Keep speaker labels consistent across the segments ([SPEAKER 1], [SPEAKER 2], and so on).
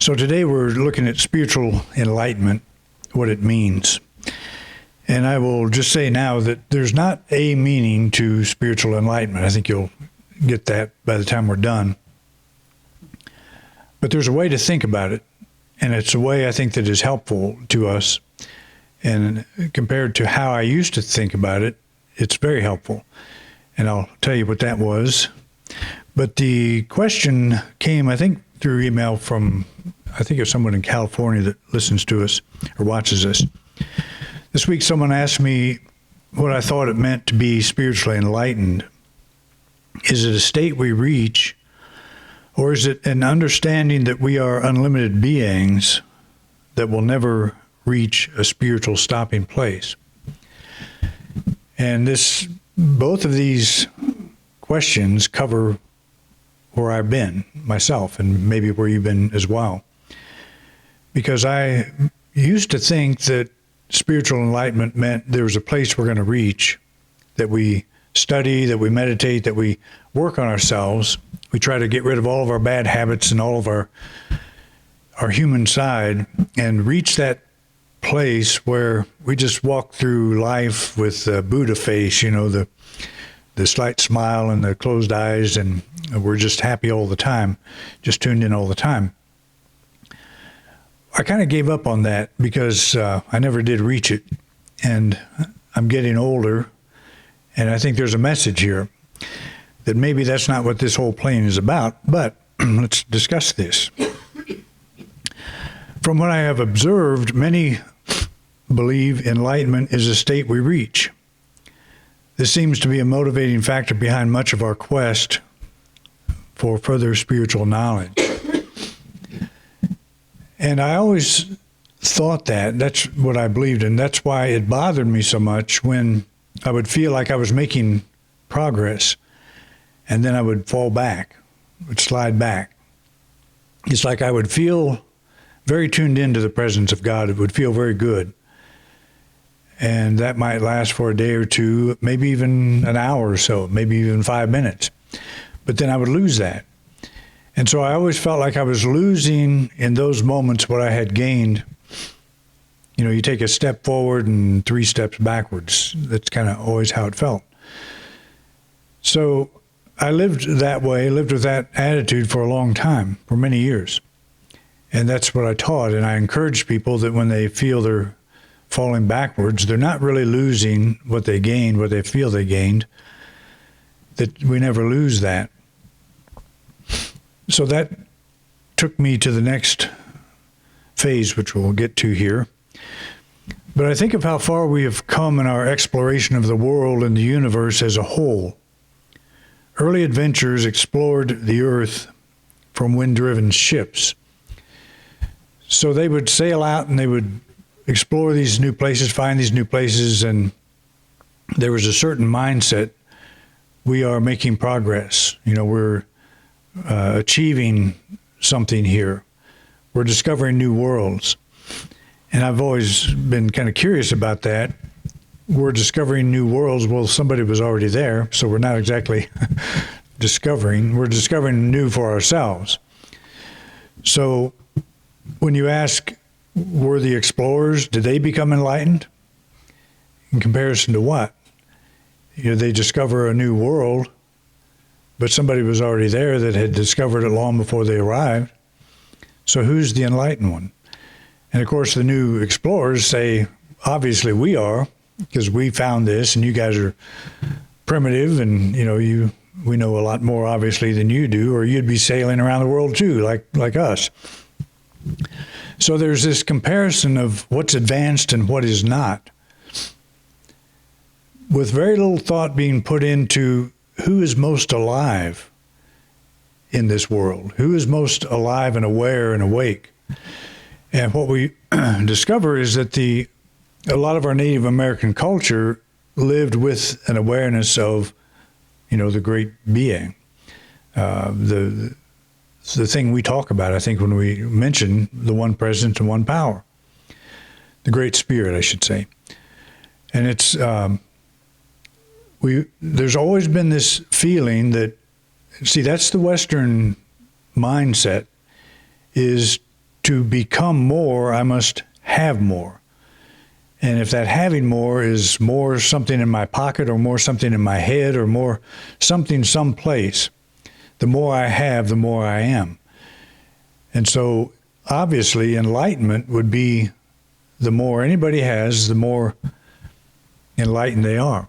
[SPEAKER 1] So today we're looking at spiritual enlightenment, what it means. And I will just say now that there's not a meaning to spiritual enlightenment. I think you'll get that by the time we're done. But there's a way to think about it, and it's a way I think that is helpful to us. And compared to how I used to think about it, it's very helpful. And I'll tell you what that was. But the question came, I think, through email from, I think it's someone in California that listens to us or watches us. This week, someone asked me what I thought it meant to be spiritually enlightened. Is it a state we reach, or is it an understanding that we are unlimited beings that will never reach a spiritual stopping place? And both of these questions cover where I've been myself, and maybe where you've been as well. Because I used to think that spiritual enlightenment meant there was a place we're going to reach, that we study, that we meditate, that we work on ourselves. We try to get rid of all of our bad habits and all of our human side and reach that place where we just walk through life with a Buddha face, the slight smile and the closed eyes, and we're just happy all the time, just tuned in all the time. I kind of gave up on that because I never did reach it, and I'm getting older, and I think there's a message here that maybe that's not what this whole plane is about, but let's discuss this. From what I have observed, many believe enlightenment is a state we reach. This seems to be a motivating factor behind much of our quest for further spiritual knowledge. And I always thought that's what I believed, and that's why it bothered me so much when I would feel like I was making progress, and then I would fall back, would slide back. It's like I would feel very tuned into the presence of God. It would feel very good. And that might last for a day or two, maybe even an hour or so, maybe even 5 minutes. But then I would lose that. And so I always felt like I was losing in those moments what I had gained. You take a step forward and 3 steps backwards. That's kind of always how it felt. So I lived that way, lived with that attitude for a long time, for many years. And that's what I taught. And I encouraged people that when they feel they're falling backwards, they're not really losing what they gained, what they feel they gained, that we never lose that. So that took me to the next phase, which we'll get to here. But I think of how far we have come in our exploration of the world and the universe as a whole. Early adventurers explored the earth from wind-driven ships. So they would sail out and they would explore these new places, find these new places, and there was a certain mindset. We are making progress. We're achieving something here. We're discovering new worlds. And I've always been kind of curious about that. We're discovering new worlds. Well, somebody was already there, so we're not exactly discovering. We're discovering new for ourselves. So when you ask, were the explorers, did they become enlightened? In comparison to what? They discover a new world, but somebody was already there that had discovered it long before they arrived. So who's the enlightened one? And of course, the new explorers say, obviously we are, because we found this, and you guys are primitive, and we know a lot more obviously than you do, or you'd be sailing around the world too, like us. So there's this comparison of what's advanced and what is not, with very little thought being put into who is most alive in this world, who is most alive and aware and awake. And what we discover is that a lot of our Native American culture lived with an awareness of, the great being, the thing we talk about, I think, when we mention the one presence and one power, the Great Spirit, I should say. And it's there's always been this feeling that, see, that's the Western mindset, is to become more, I must have more. And if that having more is more something in my pocket or more something in my head or more something someplace, the more I have, the more I am. And so obviously enlightenment would be the more anybody has, the more enlightened they are.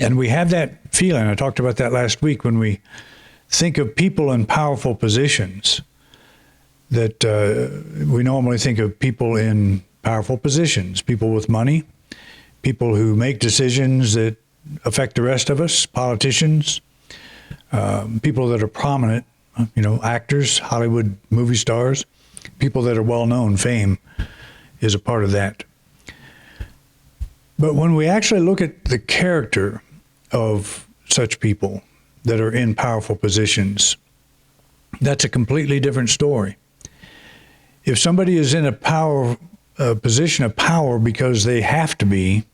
[SPEAKER 1] And we have that feeling. I talked about that last week when we think of people in powerful positions, that we normally think of people in powerful positions, people with money, people who make decisions that affect the rest of us, politicians, people that are prominent, actors, Hollywood movie stars, people that are well-known. Fame is a part of that. But when we actually look at the character of such people that are in powerful positions, that's a completely different story. If somebody is in a position of power because they have to be,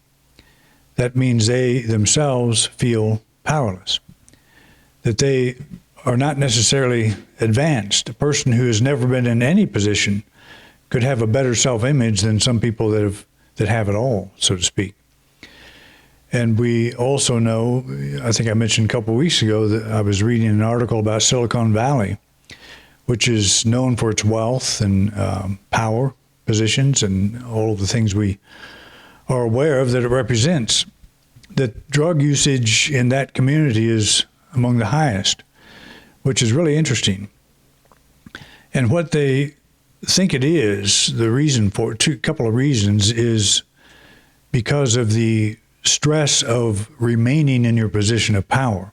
[SPEAKER 1] that means they themselves feel powerless, that they are not necessarily advanced. A person who has never been in any position could have a better self-image than some people that have it all, so to speak. And we also know, I think I mentioned a couple of weeks ago that I was reading an article about Silicon Valley, which is known for its wealth and power positions and all of the things we are aware of that it represents, that drug usage in that community is among the highest, which is really interesting. And what they think it is, the reason for it, a couple of reasons, is because of the stress of remaining in your position of power,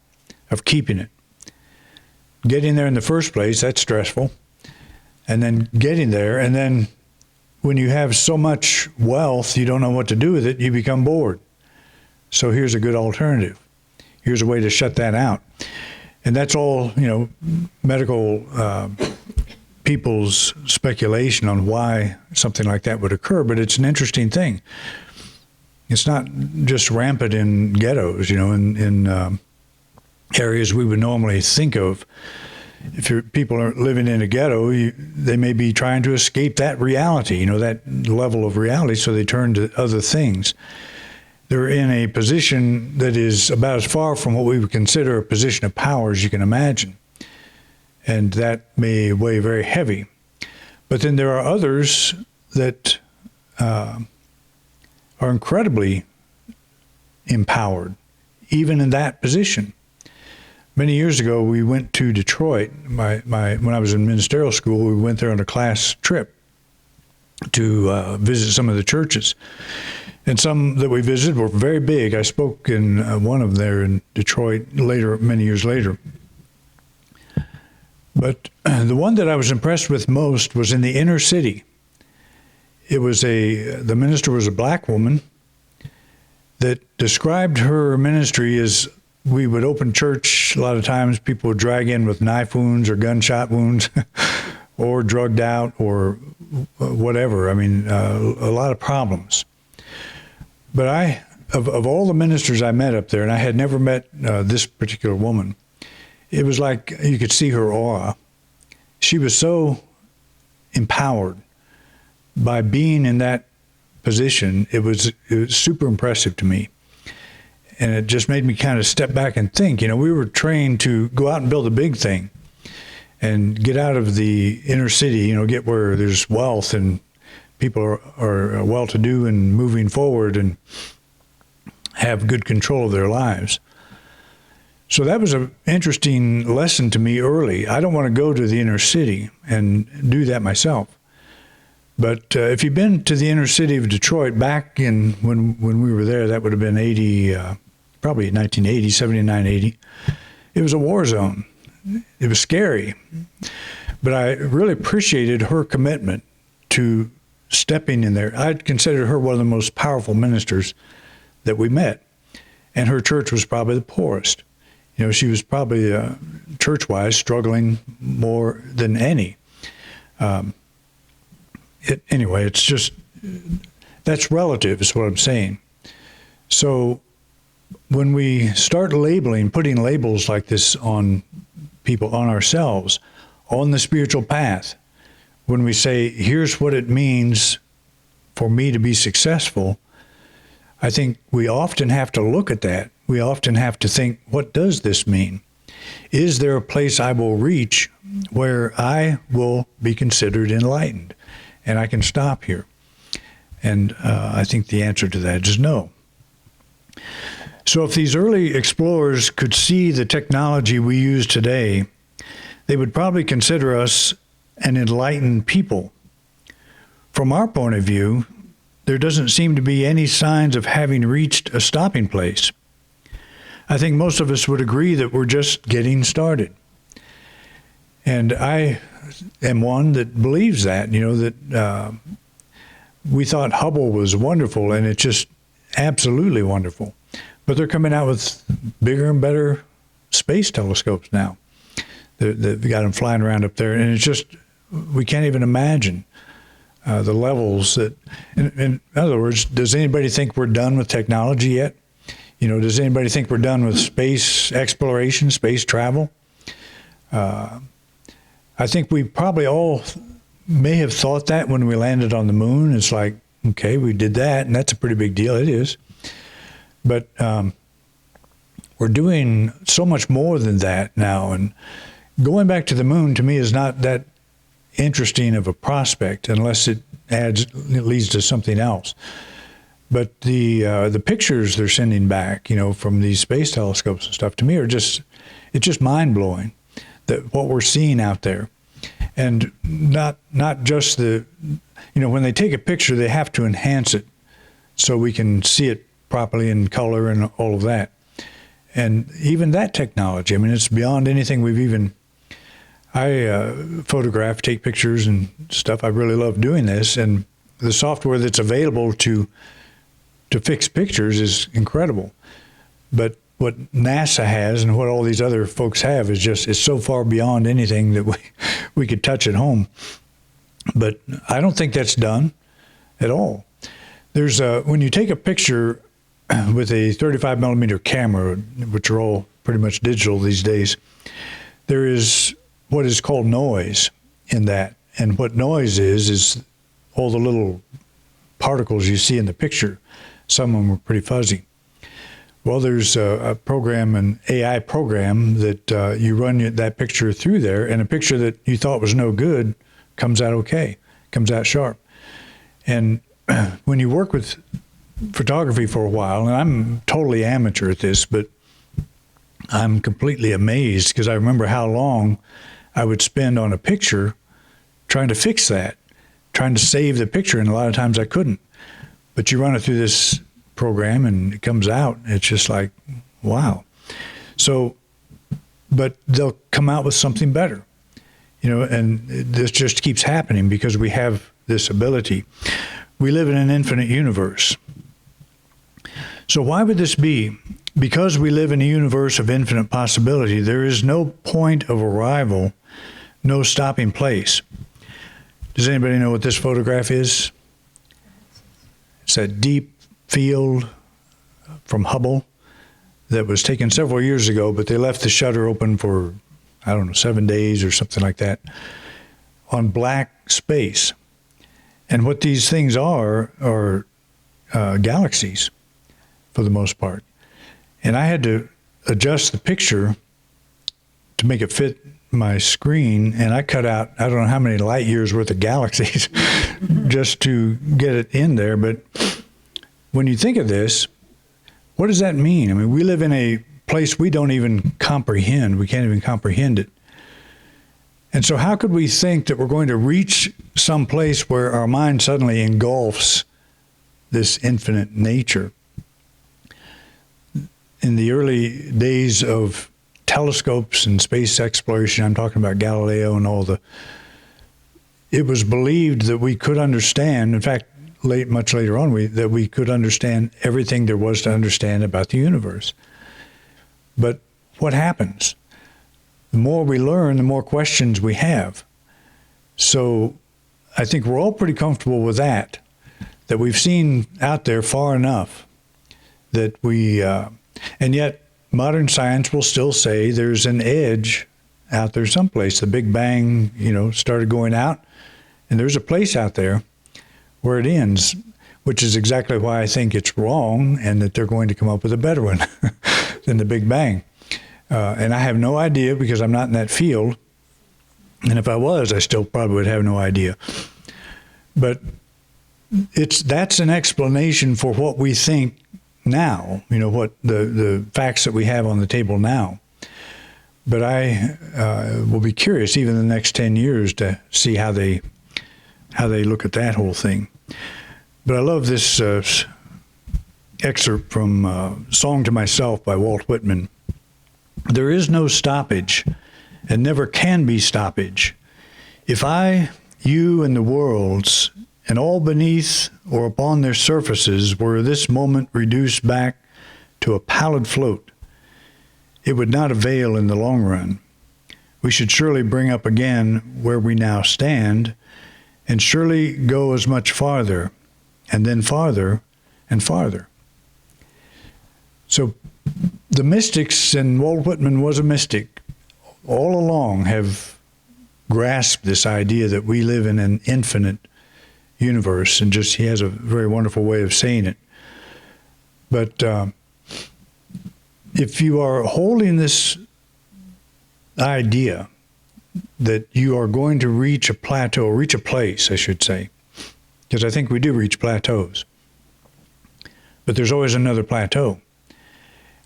[SPEAKER 1] of keeping it. Getting there in the first place, that's stressful. And then getting there, and then when you have so much wealth, you don't know what to do with it, you become bored. So here's a good alternative. Here's a way to shut that out. And that's all, medical people's speculation on why something like that would occur, but it's an interesting thing. It's not just rampant in ghettos, in areas we would normally think of. If people are living in a ghetto, they may be trying to escape that reality, that level of reality, so they turn to other things. They're in a position that is about as far from what we would consider a position of power as you can imagine. And that may weigh very heavy. But then there are others that are incredibly empowered, even in that position. Many years ago, we went to Detroit. When I was in ministerial school, we went there on a class trip to visit some of the churches. And some that we visited were very big. I spoke in one of them there in Detroit many years later. But the one that I was impressed with most was in the inner city. The minister was a black woman that described her ministry as, we would open church, a lot of times people would drag in with knife wounds or gunshot wounds or drugged out or whatever. I mean, a lot of problems. But of all the ministers I met up there, and I had never met this particular woman, it was like you could see her aura. She was so empowered by being in that position. It was super impressive to me. And it just made me kind of step back and think, we were trained to go out and build a big thing and get out of the inner city, get where there's wealth and people are well-to-do and moving forward and have good control of their lives. So that was an interesting lesson to me early. I don't want to go to the inner city and do that myself. But if you've been to the inner city of Detroit back in when we were there, that would have been 80, probably 1980, 79, 80. It was a war zone. It was scary. But I really appreciated her commitment to stepping in there. I'd consider her one of the most powerful ministers that we met. And her church was probably the poorest. She was probably, church-wise, struggling more than any. Anyway, it's just, that's relative is what I'm saying. So when we start putting labels like this on people, on ourselves, on the spiritual path, when we say, here's what it means for me to be successful, I think we often have to look at that. We often have to think, what does this mean? Is there a place I will reach where I will be considered enlightened and I can stop here? And I think the answer to that is no. So if these early explorers could see the technology we use today, they would probably consider us an enlightened people. From our point of view, there doesn't seem to be any signs of having reached a stopping place. I think most of us would agree that we're just getting started. And I am one that believes that, that we thought Hubble was wonderful, and it's just absolutely wonderful. But they're coming out with bigger and better space telescopes now. They've got them flying around up there, and it's just, we can't even imagine the levels that, in other words, does anybody think we're done with technology yet? Does anybody think we're done with space exploration, space travel? I think we probably all may have thought that when we landed on the moon. It's like, okay, we did that, and that's a pretty big deal. It is. But we're doing so much more than that now. And going back to the moon, to me, is not that interesting of a prospect unless it leads to something else. But the pictures they're sending back, from these space telescopes and stuff, to me it's just mind blowing that what we're seeing out there, and not just when they take a picture, they have to enhance it so we can see it properly in color and all of that. And even that technology, it's beyond anything we've even. I photograph, take pictures and stuff. I really love doing this, and the software that's available to fix pictures is incredible. But what NASA has and what all these other folks have is so far beyond anything that we could touch at home. But I don't think that's done at all. There's when you take a picture with a 35 millimeter camera, which are all pretty much digital these days, there is what is called noise in that. And what noise is all the little particles you see in the picture. Some of them are pretty fuzzy. Well, there's a program, an AI program, that you run that picture through there, and a picture that you thought was no good comes out okay, comes out sharp. And when you work with photography for a while, and I'm totally amateur at this, but I'm completely amazed because I remember how long I would spend on a picture trying to fix that, trying to save the picture, and a lot of times I couldn't. But you run it through this program and it comes out. It's just like, wow. So, but they'll come out with something better, and this just keeps happening because we have this ability. We live in an infinite universe. So why would this be? Because we live in a universe of infinite possibility, there is no point of arrival, no stopping place. Does anybody know what this photograph is? It's that deep field from Hubble that was taken several years ago, but they left the shutter open for, 7 days or something like that, on black space. And what these things are galaxies, for the most part. And I had to adjust the picture to make it fit my screen, and I cut out, I don't know how many light years worth of galaxies just to get it in there. But when you think of this, what does that mean? We live in a place we don't even comprehend. We can't even comprehend it. And so how could we think that we're going to reach some place where our mind suddenly engulfs this infinite nature? In the early days of telescopes and space exploration, I'm talking about Galileo and it was believed that we could understand, in fact, much later on, that we could understand everything there was to understand about the universe. But what happens? The more we learn, the more questions we have. So I think we're all pretty comfortable with that we've seen out there far enough that we, and yet modern science will still say there's an edge out there someplace. The Big Bang, started going out, And there's a place out there where it ends, which is exactly why I think it's wrong and that they're going to come up with a better one than the Big Bang. And I have no idea because I'm not in that field. And if I was, I still probably would have no idea. But that's an explanation for what we think now, what the facts that we have on the table now. But I will be curious, even in the next 10 years, to see how they look at that whole thing. But I love this excerpt from Song to Myself by Walt Whitman. There is no stoppage, and never can be stoppage. If I, you, and the worlds, and all beneath or upon their surfaces were this moment reduced back to a pallid float, it would not avail in the long run. We should surely bring up again where we now stand, and surely go as much farther, and then farther and farther. So the mystics, and Walt Whitman was a mystic, all along have grasped this idea that we live in an infinite universe, and he has a very wonderful way of saying it. But if you are holding this idea that you are going to reach a plateau, reach a place, I should say, because I think we do reach plateaus, but there's always another plateau.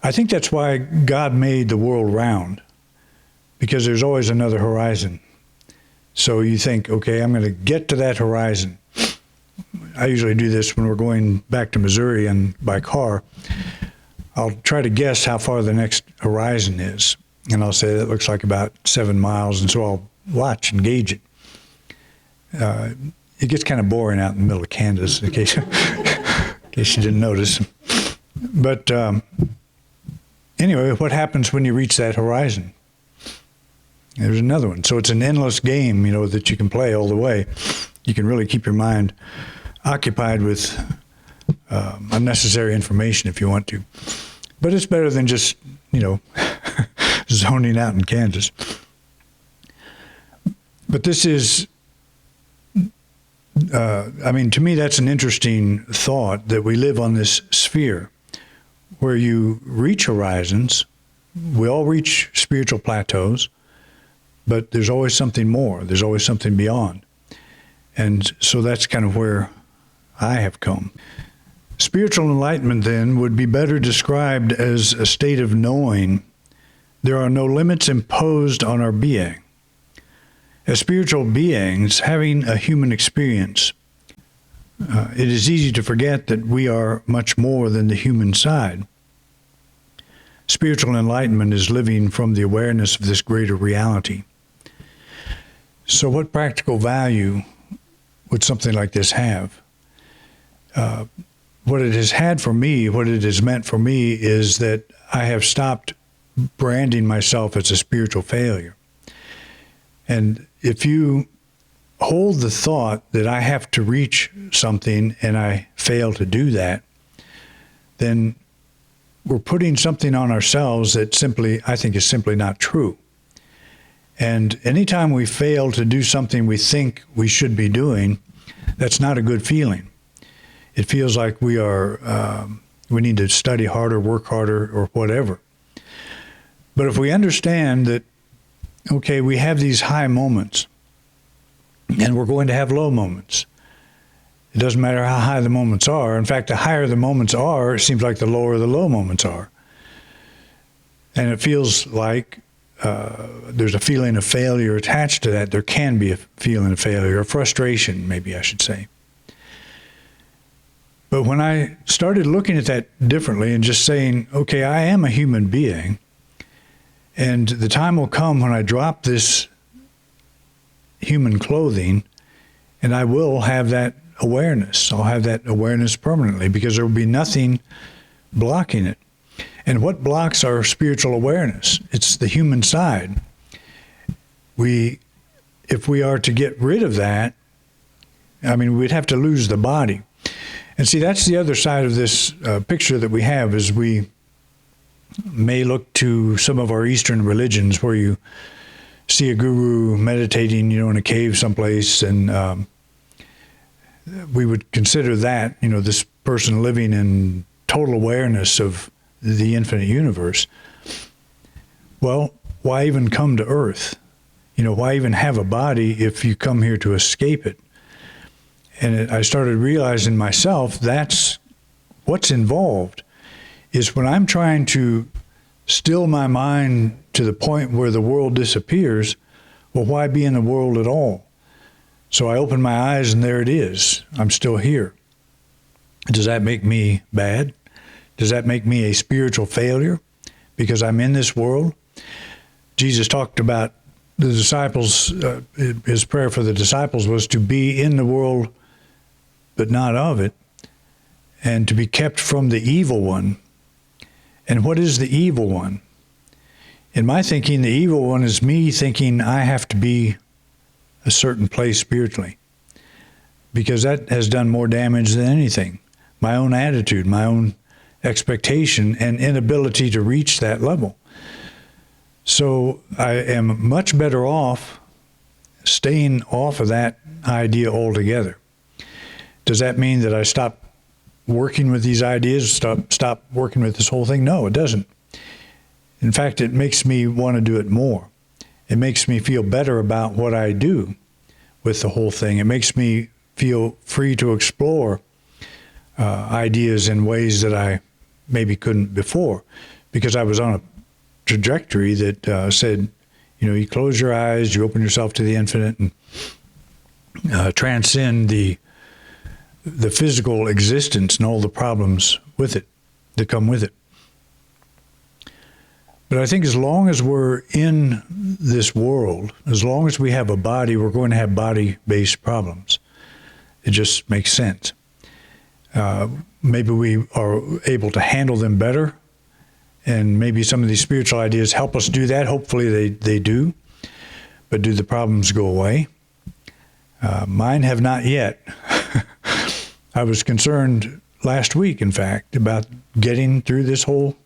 [SPEAKER 1] I think that's why God made the world round, because there's always another horizon. So you think, okay, I'm going to get to that horizon. I usually do this when we're going back to Missouri and by car. I'll try to guess how far the next horizon is. And I'll say that looks like about 7 miles. And so I'll watch and gauge it. It gets kind of boring out in the middle of Kansas, in case you didn't notice. But anyway, what happens when you reach that horizon? There's another one. So it's an endless game, that you can play all the way. You can really keep your mind occupied with unnecessary information if you want to. But it's better than just, zoning out in Kansas. But this is, to me, that's an interesting thought, that we live on this sphere where you reach horizons. We all reach spiritual plateaus, but there's always something more. There's always something beyond. And so that's kind of where I have come. Spiritual enlightenment, then, would be better described as a state of knowing there are no limits imposed on our being. As spiritual beings having a human experience, it is easy to forget that we are much more than the human side. Spiritual enlightenment is living from the awareness of this greater reality. So what practical value would something like this have? What it has had for me, what it has meant for me, is that I have stopped branding myself as a spiritual failure. And if you hold the thought that I have to reach something and I fail to do that, then we're putting something on ourselves that I think is simply not true. And anytime we fail to do something we think we should be doing, that's not a good feeling. It feels like we need to study harder, work harder, or whatever. But if we understand that, okay, we have these high moments, and we're going to have low moments. It doesn't matter how high the moments are. In fact, the higher the moments are, it seems like the lower the low moments are. And it feels like there's a feeling of failure attached to that. There can be a feeling of failure, or frustration, maybe I should say. But when I started looking at that differently and just saying, okay, I am a human being, and the time will come when I drop this human clothing, and I will have that awareness. I'll have that awareness permanently, because there will be nothing blocking it. And what blocks our spiritual awareness? It's the human side. If we are to get rid of that, we'd have to lose the body. And see, that's the other side of this picture that we have, is we may look to some of our Eastern religions where you see a guru meditating, in a cave someplace, and we would consider that, this person living in total awareness of the infinite universe. Well, why even come to Earth? Why even have a body if you come here to escape it? And I started realizing myself that's what's involved, is when I'm trying to still my mind to the point where the world disappears, well, why be in the world at all? So I open my eyes and there it is. I'm still here. Does that make me bad? Does that make me a spiritual failure because I'm in this world? Jesus talked about the disciples, his prayer for the disciples was to be in the world, but not of it, and to be kept from the evil one. And what is the evil one? In my thinking, the evil one is me thinking I have to be a certain place spiritually, because that has done more damage than anything. My own attitude, my own expectation, and inability to reach that level. So I am much better off staying off of that idea altogether. Does that mean that I stop working with these ideas, stop working with this whole thing? No, it doesn't. In fact, it makes me want to do it more. It makes me feel better about what I do with the whole thing. It makes me feel free to explore ideas in ways that I maybe couldn't before, because I was on a trajectory that said, you close your eyes, you open yourself to the infinite, and transcend the physical existence and all the problems with it that come with it. But I think as long as we're in this world, as long as we have a body, we're going to have body-based problems. It just makes sense. Maybe we are able to handle them better, and maybe some of these spiritual ideas help us do that. Hopefully they do. But do the problems go away? Mine have not yet. I was concerned last week, in fact, about getting through this whole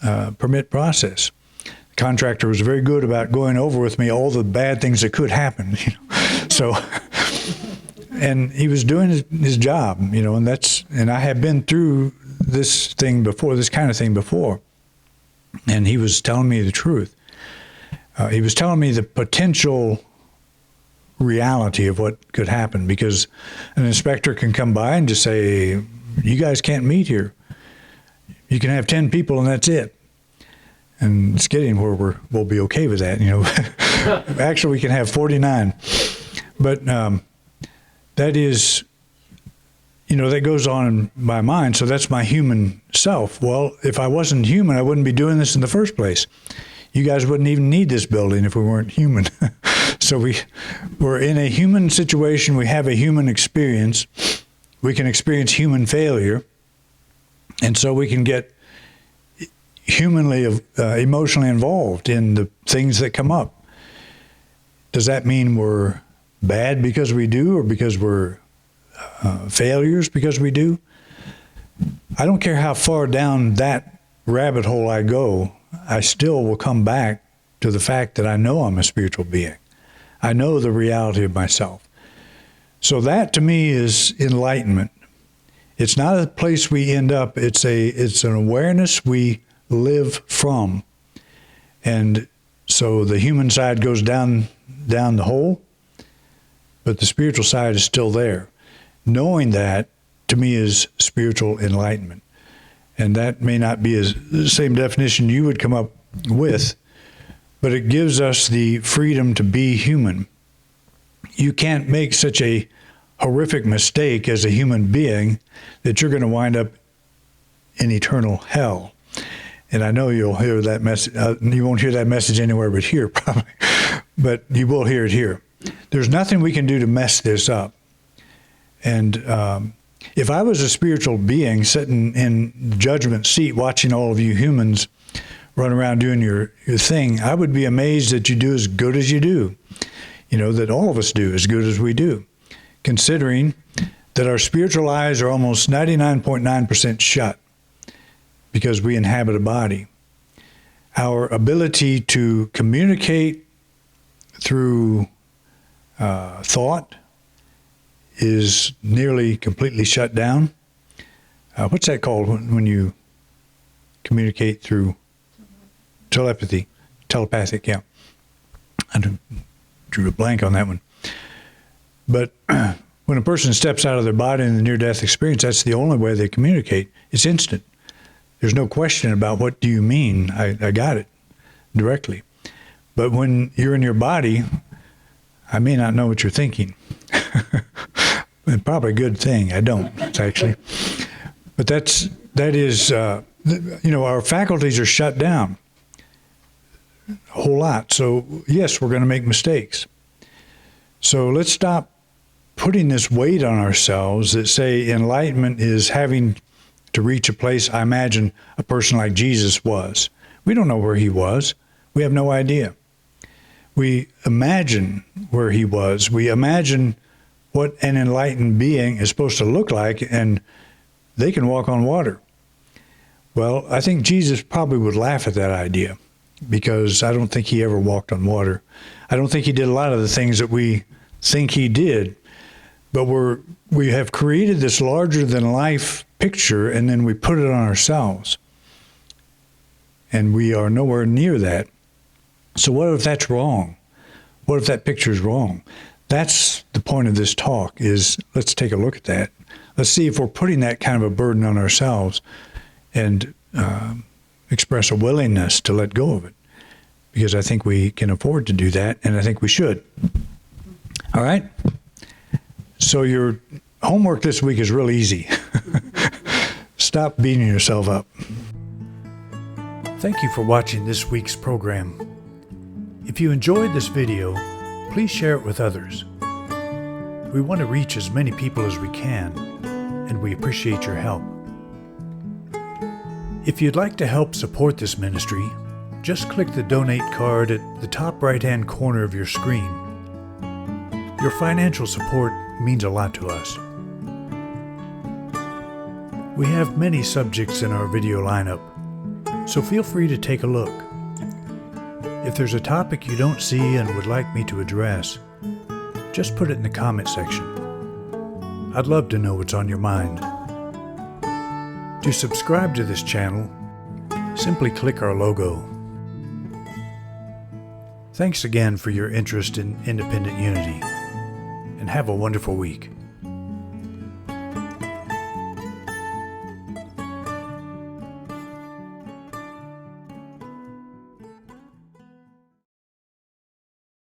[SPEAKER 1] permit process. The contractor was very good about going over with me all the bad things that could happen. So, and he was doing his job, and I have been through this thing before, this kind of thing before, and he was telling me the truth. He was telling me the potential reality of what could happen, because an inspector can come by and just say, you guys can't meet here. You can have 10 people and that's it. And it's getting where we'll be okay with that, Actually, we can have 49. But that is, that goes on in my mind. So that's my human self. Well, if I wasn't human, I wouldn't be doing this in the first place. You guys wouldn't even need this building if we weren't human. So we're in a human situation. We have a human experience. We can experience human failure. And so we can get humanly, emotionally involved in the things that come up. Does that mean we're bad because we do, or because we're failures because we do? I don't care how far down that rabbit hole I go, I still will come back to the fact that I know I'm a spiritual being. I know the reality of myself. So that to me is enlightenment. It's not a place we end up. It's an awareness we live from. And so the human side goes down the hole, but the spiritual side is still there. Knowing that, to me, is spiritual enlightenment. And that may not be the same definition you would come up with, but it gives us the freedom to be human. You can't make such a horrific mistake as a human being that you're going to wind up in eternal hell. And I know you'll hear that message. You won't hear that message anywhere but here, probably. But you will hear it here. There's nothing we can do to mess this up. And if I was a spiritual being sitting in the judgment seat watching all of you humans run around doing your thing, I would be amazed that you do as good as you do. That all of us do as good as we do, considering that our spiritual eyes are almost 99.9% shut because we inhabit a body. Our ability to communicate through thought is nearly completely shut down. What's that called when you communicate through telepathy? Telepathic, yeah. I drew a blank on that one. But when a person steps out of their body in the near-death experience, that's the only way they communicate. It's instant. There's no question about what do you mean. I got it directly. But when you're in your body, I may not know what you're thinking. And probably a good thing. I don't, actually. But that is, our faculties are shut down a whole lot. So, yes, we're going to make mistakes. So let's stop putting this weight on ourselves that say enlightenment is having to reach a place I imagine a person like Jesus was. We don't know where he was. We have no idea. We imagine where he was. We imagine what an enlightened being is supposed to look like, and they can walk on water. Well, I think Jesus probably would laugh at that idea, because I don't think he ever walked on water. I don't think he did a lot of the things that we think he did. But we have created this larger-than-life picture, and then we put it on ourselves. And we are nowhere near that. So what if that's wrong? What if that picture is wrong? That's the point of this talk, is let's take a look at that. Let's see if we're putting that kind of a burden on ourselves and express a willingness to let go of it. Because I think we can afford to do that, and I think we should. All right? So your homework this week is real easy. Stop beating yourself up. Thank you for watching this week's program. If you enjoyed this video, please share it with others. We want to reach as many people as we can, and we appreciate your help. If you'd like to help support this ministry, just click the donate card at the top right-hand corner of your screen. Your financial support means a lot to us. We have many subjects in our video lineup, so feel free to take a look. If there's a topic you don't see and would like me to address, just put it in the comment section. I'd love to know what's on your mind. To subscribe to this channel, simply click our logo. Thanks again for your interest in Independent Unity, and have a wonderful week.